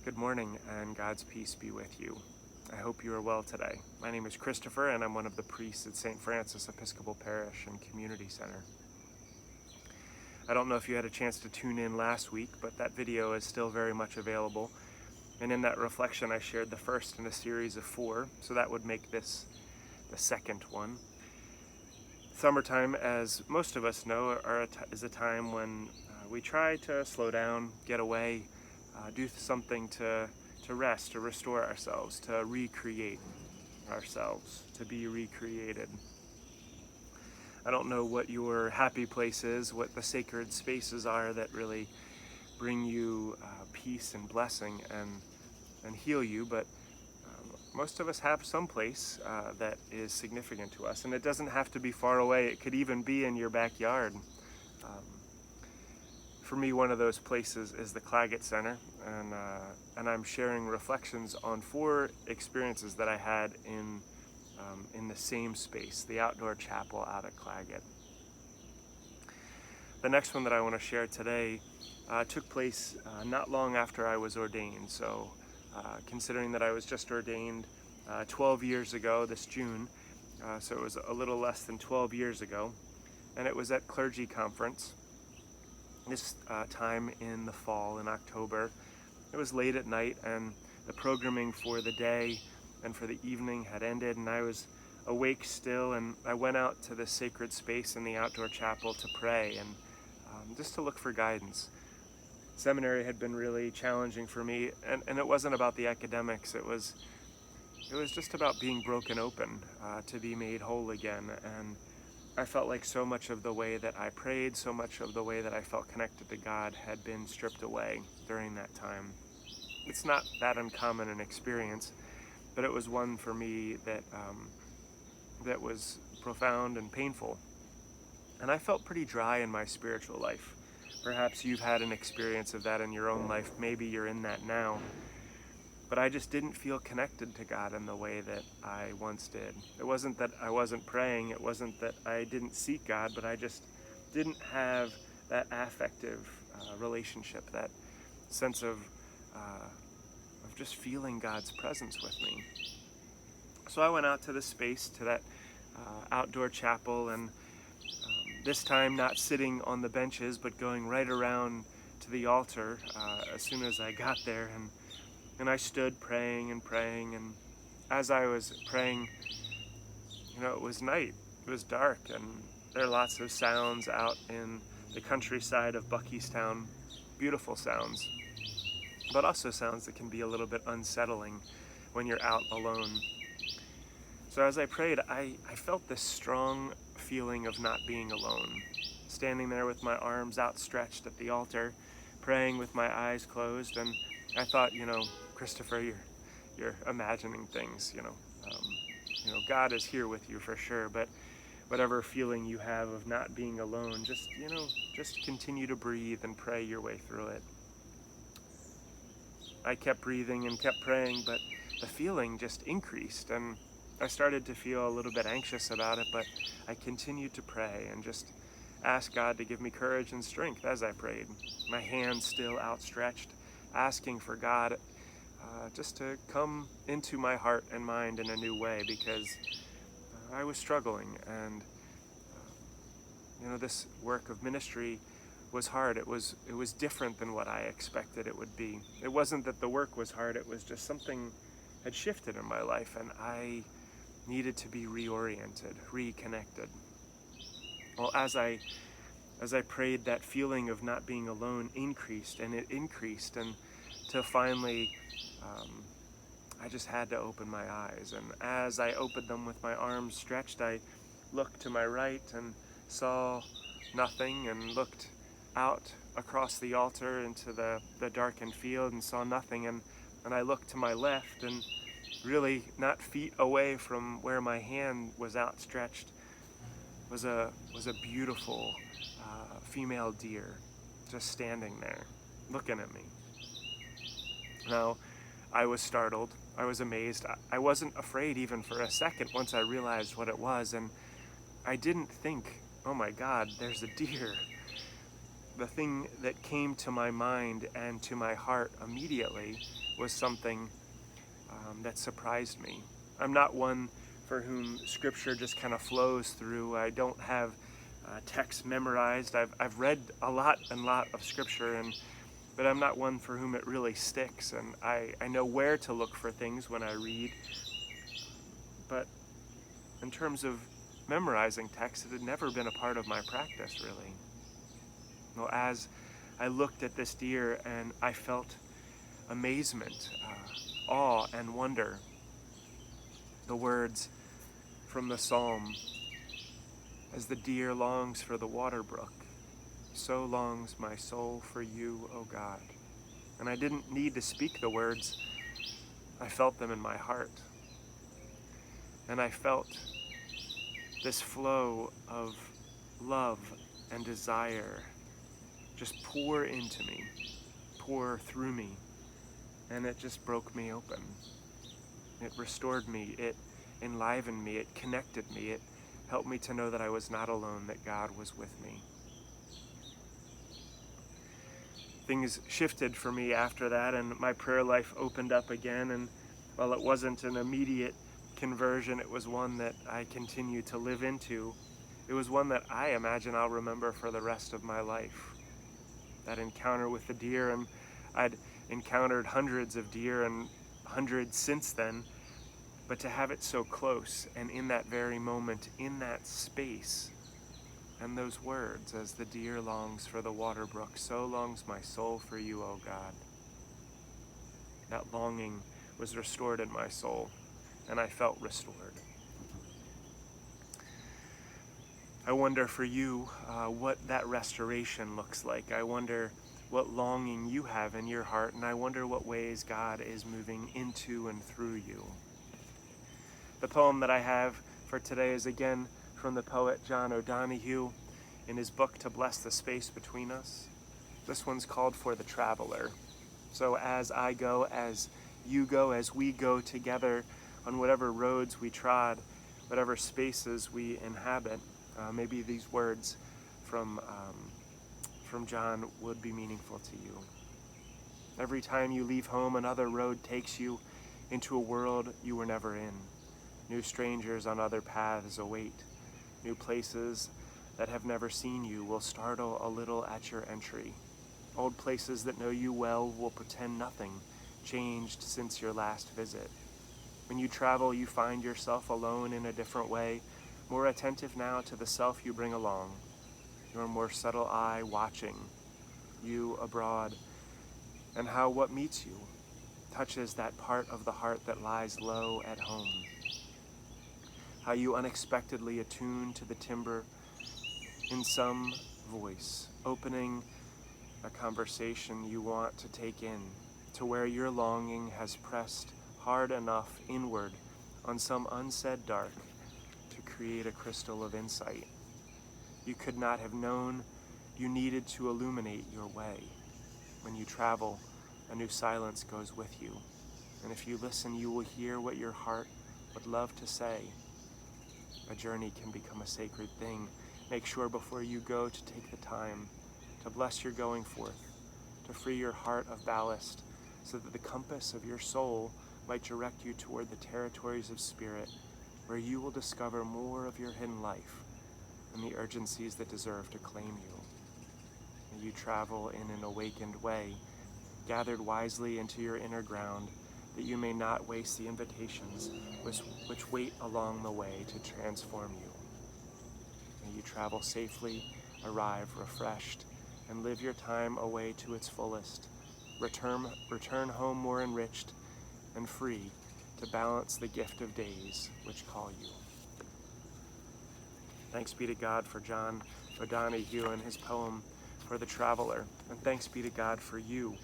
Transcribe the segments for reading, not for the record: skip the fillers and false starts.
Good morning, and God's peace be with you. I hope you are well today. My name is Kristofer, and I'm one of the priests at St. Francis Episcopal Parish and Community Center. I don't know if you had a chance to tune in last week, but that video is still very much available. And in that reflection, I shared the first in a series of 4, so that would make this the second one. Summertime, as most of us know, is a time when we try to slow down, get away, do something to rest, to restore ourselves, to recreate ourselves, to be recreated. I don't know what your happy place is, what the sacred spaces are that really bring you peace and blessing and heal you, but most of us have some place that is significant to us, and it doesn't have to be far away. It could even be in your backyard. For me, one of those places is the Claggett Center, and I'm sharing reflections on 4 experiences that I had in the same space, the outdoor chapel out at Claggett. The next one that I want to share today took place not long after I was ordained. So considering that I was just ordained 12 years ago this June, so it was a little less than 12 years ago, and it was at clergy conference. This time in the fall, in October. It was late at night, and the programming for the day and for the evening had ended, and I was awake still, and I went out to the sacred space in the outdoor chapel to pray and just to look for guidance. Seminary had been really challenging for me, and it wasn't about the academics. It was just about being broken open to be made whole again. And I felt like so much of the way that I prayed, so much of the way that I felt connected to God had been stripped away during that time. It's not that uncommon an experience, but it was one for me that was profound and painful. And I felt pretty dry in my spiritual life. Perhaps you've had an experience of that in your own life. Maybe you're in that now. But I just didn't feel connected to God in the way that I once did. It wasn't that I wasn't praying, it wasn't that I didn't seek God, but I just didn't have that affective relationship, that sense of just feeling God's presence with me. So I went out to the space, to that outdoor chapel, and this time not sitting on the benches, but going right around to the altar as soon as I got there. And I stood praying, and as I was praying, it was night, it was dark, and there are lots of sounds out in the countryside of Buckystown, beautiful sounds, but also sounds that can be a little bit unsettling when you're out alone. So as I prayed, I felt this strong feeling of not being alone, standing there with my arms outstretched at the altar, praying with my eyes closed, and I thought, Kristofer, you're imagining things, God is here with you for sure, but whatever feeling you have of not being alone, just continue to breathe and pray your way through it. I kept breathing and kept praying, but the feeling just increased, and I started to feel a little bit anxious about it, but I continued to pray and just ask God to give me courage and strength as I prayed, my hands still outstretched, asking for God just to come into my heart and mind in a new way, because I was struggling, and this work of ministry was hard. It was different than what I expected it would be. It wasn't that the work was hard, it was just something had shifted in my life, and I needed to be reoriented, reconnected. Well, as I prayed, that feeling of not being alone increased, and it increased, and till finally I just had to open my eyes. And as I opened them with my arms stretched, I looked to my right and saw nothing, and looked out across the altar into the darkened field and saw nothing, and I looked to my left, and really not feet away from where my hand was outstretched was a beautiful female deer just standing there looking at me. Now, I was startled, I was amazed, I wasn't afraid even for a second once I realized what it was, and I didn't think, oh my God, there's a deer. the thing that came to my mind and to my heart immediately was something that surprised me. I'm not one for whom scripture just kind of flows through. I don't have text memorized. I've read a lot of scripture, but I'm not one for whom it really sticks, and I know where to look for things when I read. But in terms of memorizing text, it had never been a part of my practice, really. Well, as I looked at this deer and I felt amazement, awe, and wonder, the words from the psalm, "As the deer longs for the water brook, so longs my soul for you, O God." And I didn't need to speak the words. I felt them in my heart. And I felt this flow of love and desire just pour into me, pour through me, and it just broke me open. It restored me, it enlivened me, it connected me, it helped me to know that I was not alone, that God was with me. Things shifted for me after that, and my prayer life opened up again, and while it wasn't an immediate conversion, it was one that I continue to live into. It was one that I imagine I'll remember for the rest of my life. That encounter with the deer, and I'd encountered hundreds of deer and hundreds since then, but to have it so close and in that very moment, in that space, and those words, "As the deer longs for the water brook, so longs my soul for you, O God." That longing was restored in my soul, and I felt restored. I wonder for you what that restoration looks like. I wonder what longing you have in your heart, and I wonder what ways God is moving into and through you. The poem that I have for today is again from the poet John O'Donohue in his book To Bless the Space Between Us. This one's called For the Traveler. So as I go, as you go, as we go together on whatever roads we trod, whatever spaces we inhabit, maybe these words from John would be meaningful to you. Every time you leave home, another road takes you into a world you were never in. New strangers on other paths await. New places that have never seen you will startle a little at your entry. Old places that know you well will pretend nothing changed since your last visit. When you travel, you find yourself alone in a different way, more attentive now to the self you bring along, your more subtle eye watching you abroad, and how what meets you touches that part of the heart that lies low at home. How you unexpectedly attune to the timbre in some voice, opening a conversation you want to take in, to where your longing has pressed hard enough inward on some unsaid dark to create a crystal of insight. You could not have known you needed to illuminate your way. When you travel, a new silence goes with you, and if you listen, you will hear what your heart would love to say. A journey can become a sacred thing. Make sure before you go to take the time to bless your going forth, to free your heart of ballast, so that the compass of your soul might direct you toward the territories of spirit, where you will discover more of your hidden life and the urgencies that deserve to claim you. May you travel in an awakened way, gathered wisely into your inner ground, that you may not waste the invitations which wait along the way to transform you. May you travel safely, arrive refreshed, and live your time away to its fullest. Return home more enriched and free to balance the gift of days which call you. Thanks be to God for John O'Donohue and his poem For the Traveler, and thanks be to God for you.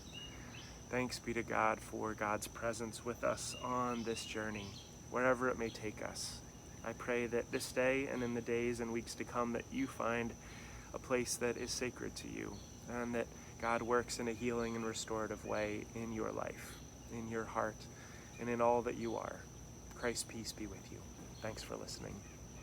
Thanks be to God for God's presence with us on this journey, wherever it may take us. I pray that this day and in the days and weeks to come that you find a place that is sacred to you, and that God works in a healing and restorative way in your life, in your heart, and in all that you are. Christ's peace be with you. Thanks for listening.